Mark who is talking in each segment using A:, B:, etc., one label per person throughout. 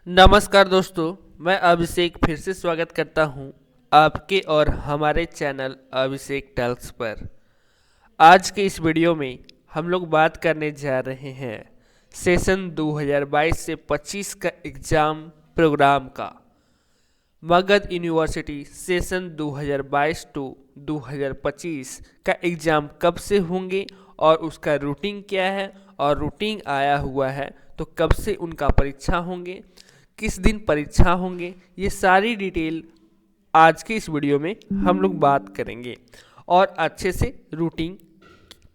A: नमस्कार दोस्तों, मैं अभिषेक फिर से स्वागत करता हूं आपके और हमारे चैनल अभिषेक टैल्स पर। आज के इस वीडियो में हम लोग बात करने जा रहे हैं सेशन 2022 से 25 का एग्ज़ाम प्रोग्राम का। मगध यूनिवर्सिटी सेशन 2022 टू 2025 का एग्ज़ाम कब से होंगे और उसका रूटीन क्या है, और रूटीन आया हुआ है तो कब से उनका परीक्षा होंगे, किस दिन परीक्षा होंगे, ये सारी डिटेल आज के इस वीडियो में हम लोग बात करेंगे और अच्छे से रूटीन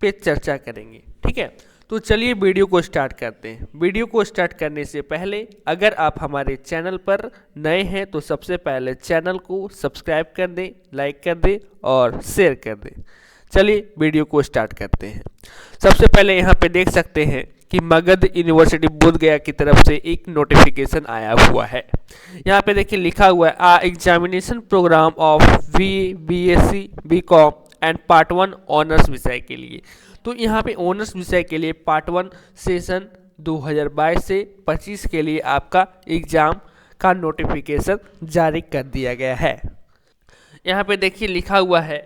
A: पे चर्चा करेंगे। ठीक है, तो चलिए वीडियो को स्टार्ट करते हैं। वीडियो को स्टार्ट करने से पहले अगर आप हमारे चैनल पर नए हैं तो सबसे पहले चैनल को सब्सक्राइब कर दें, लाइक कर दें और शेयर कर दें। चलिए वीडियो को स्टार्ट करते हैं। सबसे पहले यहाँ पे देख सकते हैं कि मगध यूनिवर्सिटी बोधगया की तरफ से एक नोटिफिकेशन आया हुआ है। यहाँ पे देखिए लिखा हुआ है examination program of BSc BCom and part 1 honours विषय के लिए। तो यहाँ पे ऑनर्स विषय के लिए पार्ट 1 सेशन 2022 से 25 के लिए आपका एग्ज़ाम का नोटिफिकेशन जारी कर दिया गया है। यहाँ पे देखिए लिखा हुआ है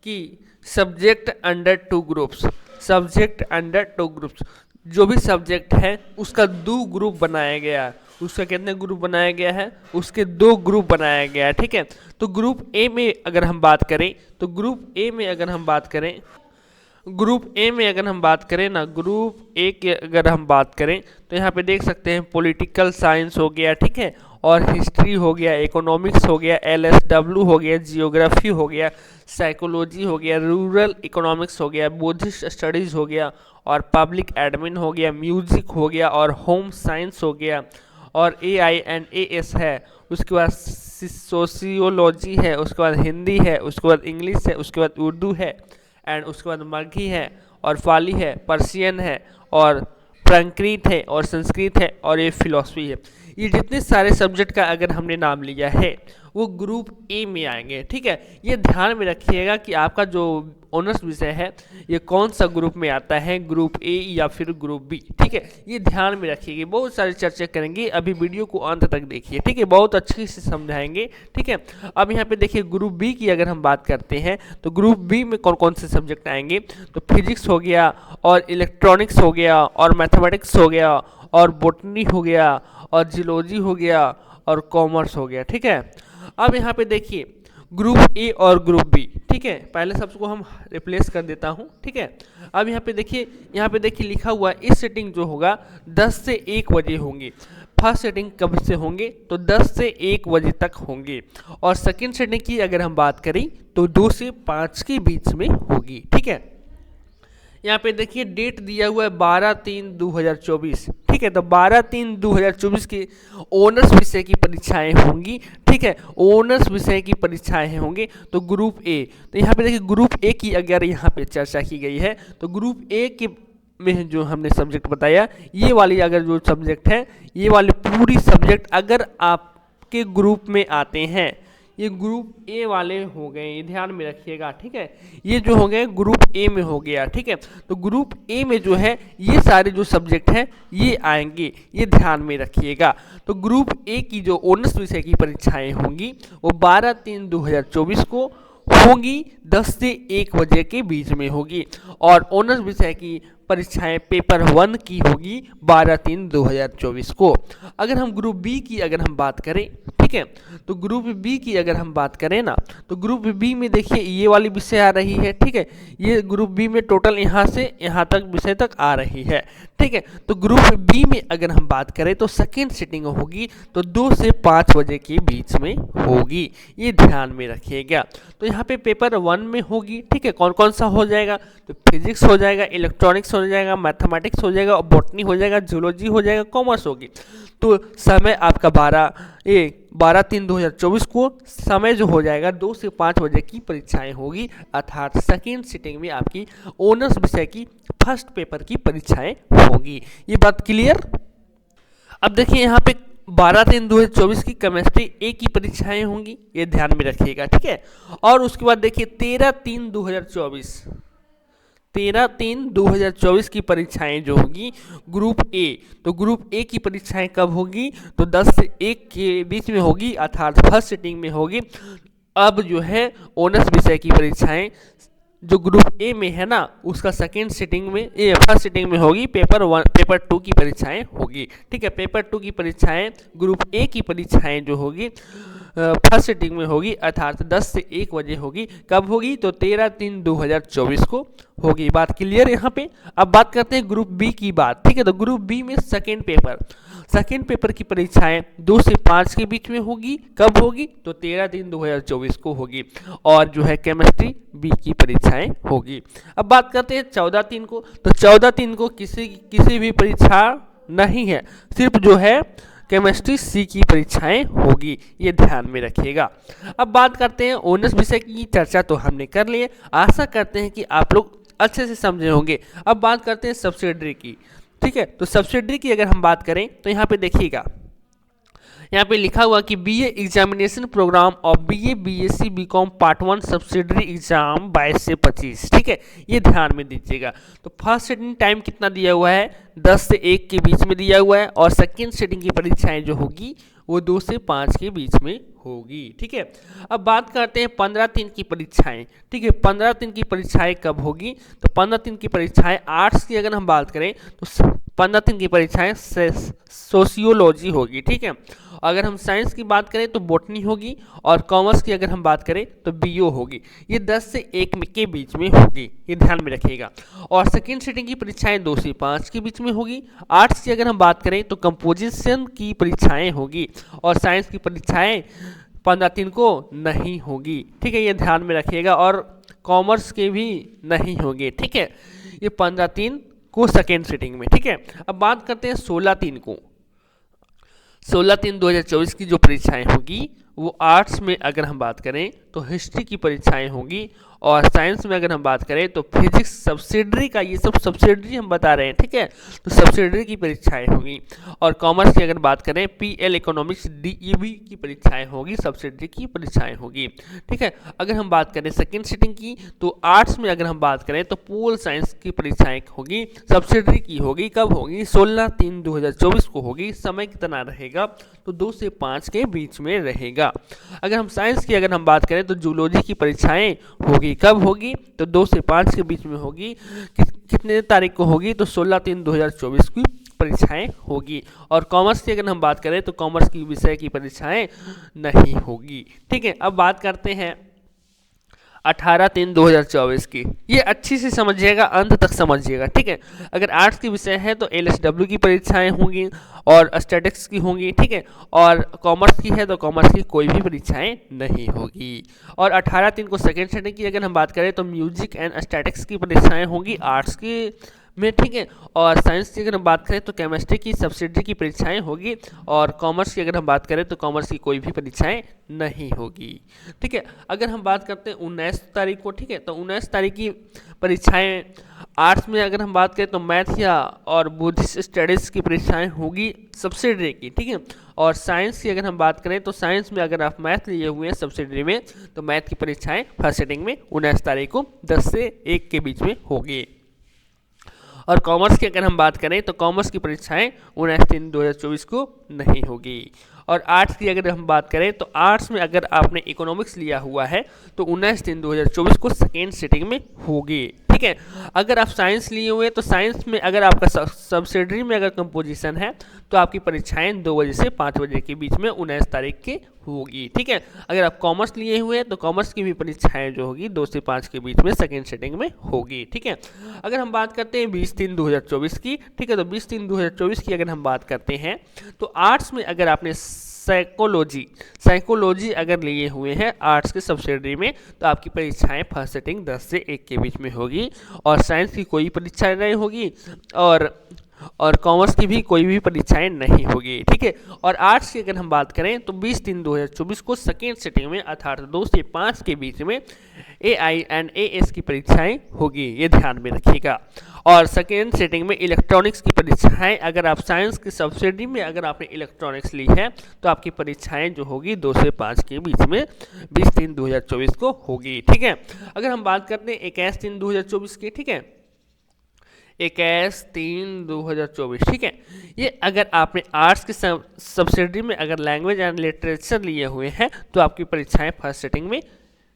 A: कि subject under 2 groups, subject under 2 groups, जो भी सब्जेक्ट है उसका 2 ग्रुप बनाया गया है। उसका कितने ग्रुप बनाया गया है? उसके 2 ग्रुप बनाया गया है। ठीक है, तो ग्रुप ए में अगर हम बात करें तो ग्रुप ए में अगर हम बात करें ना, ग्रुप ए के अगर हम बात करें तो यहाँ पे देख सकते हैं पॉलिटिकल साइंस हो गया, ठीक है, और हिस्ट्री हो गया, इकोनॉमिक्स हो गया, LSW हो गया, जियोग्राफी हो गया, साइकोलॉजी हो गया, रूरल इकोनॉमिक्स हो गया, बुद्धिस्ट स्टडीज़ हो गया, और पब्लिक एडमिन हो गया, म्यूजिक हो गया, और होम साइंस हो गया, और AI&AS है, उसके बाद सोशियोलॉजी है, उसके बाद हिंदी है, उसके बाद इंग्लिश है, उसके बाद उर्दू है, एंड उसके बाद मगही है, और फाली है, पर्शियन है, और प्राकृत है, और संस्कृत है, और ये फिलॉसफी है। ये जितने सारे सब्जेक्ट का अगर हमने नाम लिया है वो ग्रुप ए में आएंगे। ठीक है, ये ध्यान में रखिएगा कि आपका जो ऑनर्स विषय है ये कौन सा ग्रुप में आता है, ग्रुप ए या फिर ग्रुप बी। ठीक है, ये ध्यान में रखिएगा। बहुत सारी चर्चा करेंगे, अभी वीडियो को अंत तक देखिए। ठीक है, बहुत अच्छे से समझाएंगे। ठीक है, अब यहाँ पे देखिए ग्रुप बी की अगर हम बात करते हैं तो ग्रुप बी में कौन कौन से सब्जेक्ट आएंगे, तो फिजिक्स हो गया, और इलेक्ट्रॉनिक्स हो गया, और मैथमेटिक्स हो गया, और बॉटनी हो गया, और जियोलॉजी हो गया, और कॉमर्स हो गया। ठीक है, अब यहाँ पे देखिए ग्रुप ए और ग्रुप बी। ठीक है, पहले सबको हम रिप्लेस कर देता हूँ। ठीक है, अब यहाँ पे देखिए लिखा हुआ इस सेटिंग जो होगा 10 से 1 बजे होंगी। फर्स्ट सेटिंग कब से होंगे, तो 10 से 1 बजे तक होंगे, और सेकंड सेटिंग की अगर हम बात करें तो 2 से 5 के बीच में होगी। ठीक है, यहाँ पे देखिए डेट दिया हुआ है 12/3/2024। ठीक है, तो 12/3/2024 की ऑनर्स विषय की परीक्षाएं होंगी। ठीक है, ऑनर्स विषय की परीक्षाएं होंगी। तो ग्रुप ए, तो यहाँ पे देखिए ग्रुप ए की अगर यहाँ पे चर्चा की गई है तो ग्रुप ए के में जो हमने सब्जेक्ट बताया, ये वाली अगर जो सब्जेक्ट है, ये वाली पूरी सब्जेक्ट अगर आपके ग्रुप में आते हैं, ये ग्रुप ए वाले हो गए, ये ध्यान में रखिएगा। ठीक है, ये जो हो गए ग्रुप ए में हो गया। ठीक है, तो ग्रुप ए में जो है ये सारे जो सब्जेक्ट हैं ये आएंगे, ये ध्यान में रखिएगा। तो ग्रुप ए की जो ऑनर्स विषय की परीक्षाएं होंगी वो 12/3/2024 को होंगी, 10 से 1 बजे के बीच में होगी, और ऑनर्स विषय की परीक्षाएं पेपर 1 की होगी 12/3/2024 को। अगर हम ग्रुप बी की अगर हम बात करें, ठीक है, तो ग्रुप बी की अगर हम बात करें ना, तो ग्रुप बी में देखिए ये वाली विषय आ रही है। ठीक है, ये ग्रुप बी में टोटल यहाँ से यहाँ तक विषय तक आ रही है। ठीक है, तो ग्रुप बी में अगर हम बात करें तो सेकेंड सिटिंग होगी तो 2 से 5 बजे के बीच में होगी, ये ध्यान में रखिएगा। तो यहाँ पे पेपर 1 में होगी। ठीक है, कौन कौन सा हो जाएगा, तो फिजिक्स हो जाएगा, इलेक्ट्रॉनिक्स हो जाएगा, मैथमेटिक्स हो जाएगा, बॉटनी हो जाएगा, जियोलॉजी हो जाएगा, कॉमर्स होगी। तो समय आपका 12/3/2024 को समय जो हो जाएगा 2 से 5 बजे की परीक्षाएं होगी, अर्थात सेकेंड सिटिंग में आपकी ऑनर्स विषय की फर्स्ट पेपर की परीक्षाएं होगी। ये बात क्लियर। अब देखिए यहाँ पे 12/3/2024 की केमिस्ट्री ए की परीक्षाएं होंगी, ये ध्यान में रखिएगा। ठीक है, और उसके बाद देखिए 13/3/2024 13/3/2024 की परीक्षाएं जो होगी ग्रुप ए, तो ग्रुप ए की परीक्षाएं कब होगी, तो 10 से 1 के बीच में होगी, अर्थात फर्स्ट सिटिंग में होगी। अब जो है ऑनर्स विषय की परीक्षाएं जो ग्रुप ए में है ना, उसका सेकेंड सिटिंग में फर्स्ट सिटिंग में होगी, पेपर 2 की परीक्षाएं होगी। ठीक है, पेपर 2 की परीक्षाएं ग्रुप ए की परीक्षाएं जो होगी फर्स्ट सिटिंग में होगी, अर्थात 10 से 1 बजे होगी। कब होगी, तो 13/3/2024 को होगी। बात क्लियर यहाँ पे। अब बात करते हैं ग्रुप बी की बात। ठीक है, तो ग्रुप बी में सेकेंड पेपर की परीक्षाएं 2 से 5 के बीच में होगी। कब होगी, तो 13/3/2024 को होगी। और जो है केमिस्ट्री बी की परीक्षाएं होगी। अब बात करते हैं 14/3 को, तो 14/3 को किसी भी परीक्षा नहीं है, सिर्फ जो है केमिस्ट्री सी की परीक्षाएं होगी, ये ध्यान में रखिएगा। अब बात करते हैं ऑनर्स विषय की। चर्चा तो हमने कर ली है, आशा करते हैं कि आप लोग अच्छे से समझे होंगे। अब बात करते हैं सब्सिडरी की। ठीक है, तो सब्सिडरी की अगर हम बात करें तो यहाँ पे देखिएगा, यहाँ पे लिखा हुआ कि बीए एग्जामिनेशन प्रोग्राम और BA BSc BCom part 1 subsidiary exam 22 से 25। ठीक है, ये ध्यान में दीजिएगा। तो फर्स्ट सिटिंग टाइम कितना दिया हुआ है, 10 से 1 के बीच में दिया हुआ है, और सेकेंड सिटिंग की परीक्षाएं जो होगी वो 2 से 5 के बीच में होगी। ठीक है, अब बात करते हैं 15/3 की परीक्षाएं। ठीक है, 15/3 की परीक्षाएं कब होगी, तो 15/3 की परीक्षाएं आर्ट्स की अगर हम बात करें तो 15/3 की परीक्षाएं सोशियोलॉजी होगी। ठीक है, अगर हम साइंस की बात करें तो बॉटनी होगी, और कॉमर्स की अगर हम बात करें तो बीओ होगी। ये 10 से 1 के बीच में होगी, ये ध्यान में रखिएगा। और सेकेंड सिटिंग की परीक्षाएं 2 से 5 के बीच में होगी। आर्ट्स की अगर हम बात करें तो कंपोजिशन की परीक्षाएं होगी, और साइंस की परीक्षाएं 15/3 को नहीं होगी। ठीक है, ये ध्यान में रखिएगा। और कॉमर्स के भी नहीं होंगे। ठीक है, ये 15/3 को सेकेंड सिटिंग में। ठीक है, अब बात करते हैं 16/3 को। 16/3/2024 की जो परीक्षाएं होगी वो आर्ट्स में अगर हम बात करें तो हिस्ट्री की परीक्षाएं होगी, और साइंस में अगर हम बात करें तो फिजिक्स सब्सिडरी का, ये सब सब्सिडरी हम बता रहे हैं। ठीक है, तो सब्सिडरी की परीक्षाएं होगी। और कॉमर्स की अगर बात करें पीएल इकोनॉमिक्स डीईबी की परीक्षाएं होगी, सब्सिडरी की परीक्षाएं होगी। ठीक है, अगर हम बात करें सेकेंड सिटिंग की तो आर्ट्स में अगर हम बात करें तो पोल साइंस की परीक्षाएं होगी, सब्सिडरी की होगी। कब होगी, 16/3/2024 को होगी। समय कितना रहेगा, तो 2 से 5 के बीच में रहेगा। अगर हम साइंस की अगर हम बात करें तो जूलॉजी की परीक्षाएं होगी। कब होगी, तो 2 से 5 के बीच में होगी। कितने तारीख को होगी, तो 16/3/2024 की परीक्षाएं होगी। और कॉमर्स की अगर हम बात करें तो कॉमर्स की विषय की परीक्षाएं नहीं होगी। ठीक है, अब बात करते हैं 18/3/2024 की। ये अच्छी से समझिएगा, अंत तक समझिएगा। ठीक है, अगर आर्ट्स की विषय है तो एलएसडब्ल्यू की परीक्षाएं होंगी और स्टैटिक्स की होंगी। ठीक है, और कॉमर्स की है तो कॉमर्स की कोई भी परीक्षाएं नहीं होगी। और 18/3 को सेकेंड सिटिंग की अगर हम बात करें तो म्यूजिक एंड स्टैटिक्स की परीक्षाएं होंगी आर्ट्स की में। ठीक है, और साइंस की अगर हम बात करें तो केमिस्ट्री की सब्सिडरी की परीक्षाएं होगी, और कॉमर्स की अगर हम बात करें तो कॉमर्स की कोई भी परीक्षाएं नहीं होगी। ठीक है, अगर हम बात करते हैं 19 तारीख को। ठीक है, तो 19 तारीख की परीक्षाएं आर्ट्स में अगर हम बात करें तो मैथ या और बुद्धिस्ट स्टडीज़ की परीक्षाएं होगी सब्सिडरी की। ठीक है, और साइंस की अगर हम बात करें तो साइंस में अगर आप मैथ लिए हुए हैं सब्सिडरी में तो मैथ की परीक्षाएं फर्स्ट सिटिंग में 19 तारीख को 10 से 1 के बीच में होगी। और कॉमर्स की अगर हम बात करें तो कॉमर्स की परीक्षाएं 19/3/2024 को नहीं होगी। और आर्ट्स की अगर हम बात करें तो आर्ट्स में अगर आपने इकोनॉमिक्स लिया हुआ है तो 19/3/2024 को सेकेंड सिटिंग में होगी। ठीक है, अगर आप साइंस लिए हुए हैं तो साइंस में अगर आपका सब्सिडरी में अगर कंपोजिशन है तो आपकी परीक्षाएं 2 बजे से 5 बजे के बीच में 19 तारीख के होगी। ठीक है, अगर आप कॉमर्स लिए हुए हैं तो कॉमर्स की भी परीक्षाएं जो होगी 2 से 5 के बीच में सेकेंड सिटिंग में होगी। ठीक है, अगर हम बात करते हैं 20/3/2024 की। ठीक है, तो 20/3/2024 की अगर हम बात करते हैं तो आर्ट्स में अगर आपने साइकोलॉजी अगर लिए हुए हैं आर्ट्स के सब्सिडरी में तो आपकी परीक्षाएं फर्स्ट सिटिंग 10 से 1 के बीच में होगी। और साइंस की कोई परीक्षाएं नहीं होगी, और कॉमर्स की भी कोई भी परीक्षाएं नहीं होगी। ठीक है, और आर्ट्स की अगर हम बात करें तो 20/3/2024 को सेकेंड सिटिंग में अर्थात 2 से 5 के बीच में AI एंड AS की परीक्षाएं होगी, ये ध्यान में रखिएगा। और सेकेंड सिटिंग में इलेक्ट्रॉनिक्स की परीक्षाएं अगर आप साइंस की सब्सिडी में अगर आपने इलेक्ट्रॉनिक्स ली है तो आपकी परीक्षाएं जो होगी 2 से 5 के बीच में 20/3/2024 को होगी। ठीक है, अगर हम बात करते हैं 21/3/2024 की। ठीक है, 21/3/2024, ठीक है। ये अगर आपने आर्ट्स की सब्सिडी में अगर लैंग्वेज एंड लिटरेचर लिए हुए हैं तो आपकी परीक्षाएं फर्स्ट सिटिंग में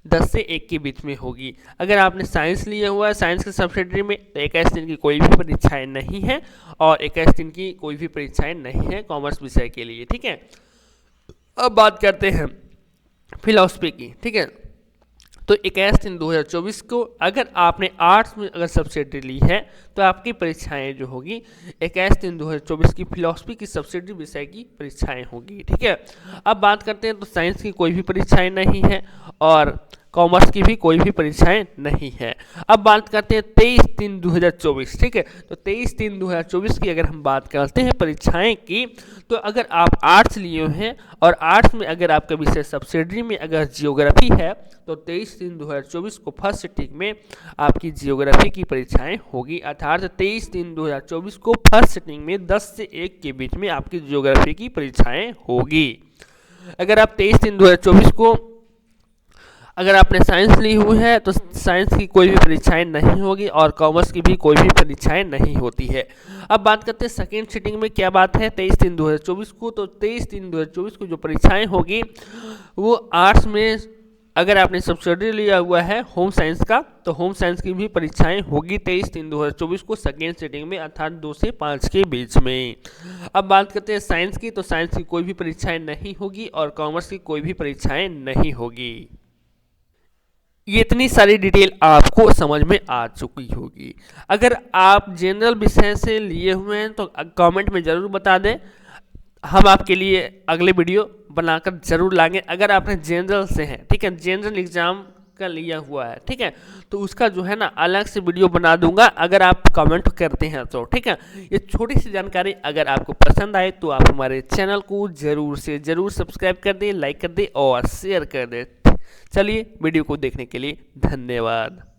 A: 10 से 1 के बीच में होगी। अगर आपने साइंस लिया हुआ है साइंस की सब्सिडी में तो 21 दिन की कोई भी परीक्षाएं नहीं है और 21 दिन की कोई भी परीक्षाएं नहीं है कॉमर्स विषय के लिए, ठीक है। अब बात करते हैं फिलॉसफी की, ठीक है। तो 21/3/2024 को अगर आपने आर्ट्स में अगर सब्सिडी ली है तो आपकी परीक्षाएं जो होगी 21/3/2024 की फिलॉसफी की सब्सिडी विषय की परीक्षाएं होगी, ठीक है। अब बात करते हैं तो साइंस की कोई भी परीक्षाएं नहीं है और कॉमर्स की भी कोई भी परीक्षाएं नहीं है। अब बात करते हैं 23/3/2024, ठीक है। तो 23/3/2024 की अगर हम बात करते हैं परीक्षाएं की तो अगर आप आर्ट्स लिए हैं और आर्ट्स में अगर आपका विषय सब्सिडी में अगर जियोग्राफी है तो 23/3/2024 को फर्स्ट सिटिंग में आपकी जियोग्राफी की परीक्षाएं होगी, अर्थात 23/3/2024 को फर्स्ट सिटिंग में 10 से 1 के बीच में आपकी जियोग्राफी की परीक्षाएं होगी। अगर आप 23/3/2024 को अगर आपने साइंस ली हुई है तो साइंस की कोई भी परीक्षाएं नहीं होगी और कॉमर्स की भी कोई भी परीक्षाएं नहीं होती है। अब बात करते हैं सेकेंड सिटिंग में क्या बात है 23/3/2024 को। तो 23/3/2024 को जो परीक्षाएं होगी वो आर्ट्स में अगर आपने सब्सिडी लिया हुआ है होम साइंस का तो होम साइंस की भी परीक्षाएं होगी 23/3/2024 को सेकेंड सिटिंग में, अर्थात 2 से 5 के बीच में। अब बात करते हैं साइंस की। तो साइंस की कोई भी परीक्षाएं नहीं होगी और कॉमर्स की कोई भी परीक्षाएं नहीं होगी। ये इतनी सारी डिटेल आपको समझ में आ चुकी होगी। अगर आप जनरल विषय से लिए हुए हैं तो कमेंट में ज़रूर बता दें, हम आपके लिए अगले वीडियो बनाकर ज़रूर लाएंगे। अगर आपने जनरल से हैं, ठीक है, जनरल एग्जाम का लिया हुआ है, ठीक है, तो उसका जो है ना अलग से वीडियो बना दूंगा अगर आप कमेंट करते हैं तो, ठीक है। ये छोटी सी जानकारी अगर आपको पसंद आए तो आप हमारे चैनल को ज़रूर से ज़रूर सब्सक्राइब कर दें, लाइक कर दें और शेयर कर दें। चलिए वीडियो को देखने के लिए धन्यवाद।